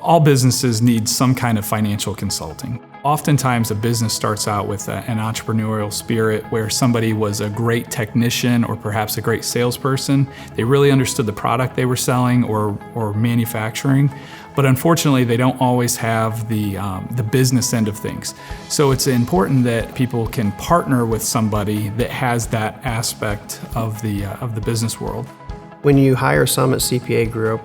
All businesses need some kind of financial consulting. Oftentimes a business starts out with an entrepreneurial spirit where somebody was a great technician or perhaps a great salesperson. They really understood the product they were selling or manufacturing, but unfortunately they don't always have the business end of things. So it's important that people can partner with somebody that has that aspect of the business world. When you hire Summit CPA Group,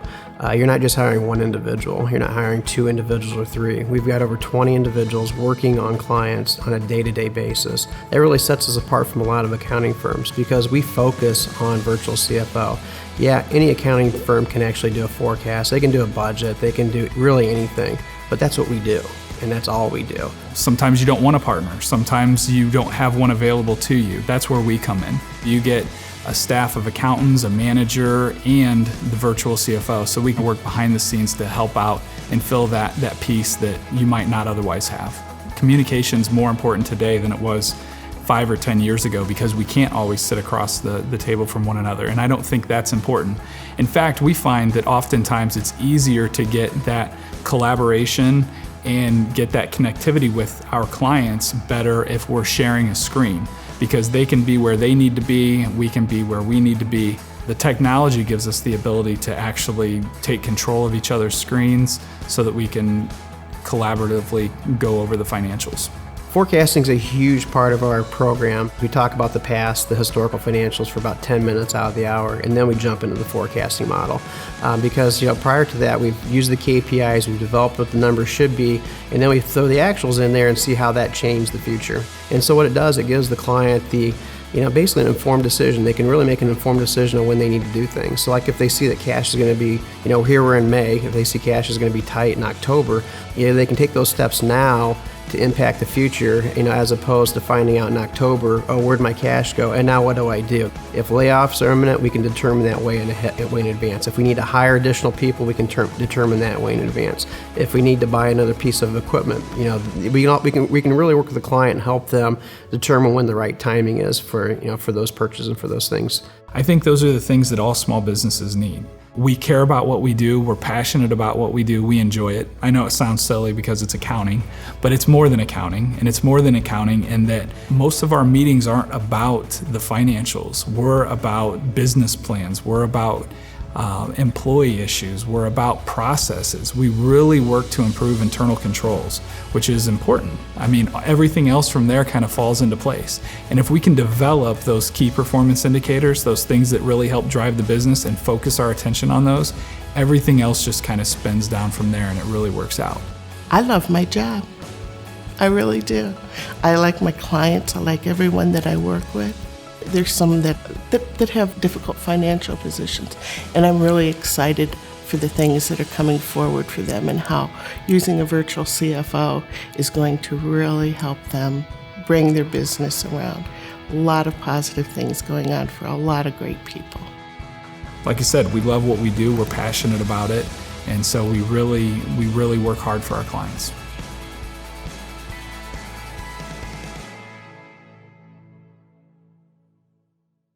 you're not just hiring one individual. You're not hiring 2 individuals or 3. We've got over 20 individuals working on clients on a day-to-day basis. That really sets us apart from a lot of accounting firms because we focus on virtual CFO. Yeah, any accounting firm can actually do a forecast. They can do a budget. They can do really anything, but that's what we do. And that's all we do. Sometimes you don't want a partner. Sometimes you don't have one available to you. That's where we come in. You get a staff of accountants, a manager, and the virtual CFO. So we can work behind the scenes to help out and fill that piece that you might not otherwise have. Communication's more important today than it was 5 or 10 years ago because we can't always sit across the table from one another, and I don't think that's important. In fact, we find that oftentimes it's easier to get that collaboration and get that connectivity with our clients better if we're sharing a screen, because they can be where they need to be, we can be where we need to be. The technology gives us the ability to actually take control of each other's screens so that we can collaboratively go over the financials. Forecasting is a huge part of our program. We talk about the past, the historical financials for about 10 minutes out of the hour, and then we jump into the forecasting model. Because prior to that, we've used the KPIs, we've developed what the numbers should be, and then we throw the actuals in there and see how that changed the future. And so what it does, it gives the client basically an informed decision. They can really make an informed decision on when they need to do things. So like if they see that cash is going to be, here we're in May, if they see cash is going to be tight in October, they can take those steps now to impact the future, as opposed to finding out in October, oh, where'd my cash go? And now what do I do? If layoffs are imminent, we can determine that way in advance. If we need to hire additional people, we can determine that way in advance. If we need to buy another piece of equipment, we can really work with the client and help them determine when the right timing is for those purchases and for those things. I think those are the things that all small businesses need. We care about what we do, we're passionate about what we do, we enjoy it. I know it sounds silly because it's accounting, but it's more than accounting, and it's more than accounting in that most of our meetings aren't about the financials. We're about business plans, we're about employee issues, we're about processes. We really work to improve internal controls, which is important. I mean, everything else from there kind of falls into place. And if we can develop those key performance indicators, those things that really help drive the business and focus our attention on those, everything else just kind of spins down from there and it really works out. I love my job. I really do. I like my clients. I like everyone that I work with. There's some that have difficult financial positions, and I'm really excited for the things that are coming forward for them and how using a virtual CFO is going to really help them bring their business around. A lot of positive things going on for a lot of great people. Like I said, we love what we do, we're passionate about it, and so we really work hard for our clients.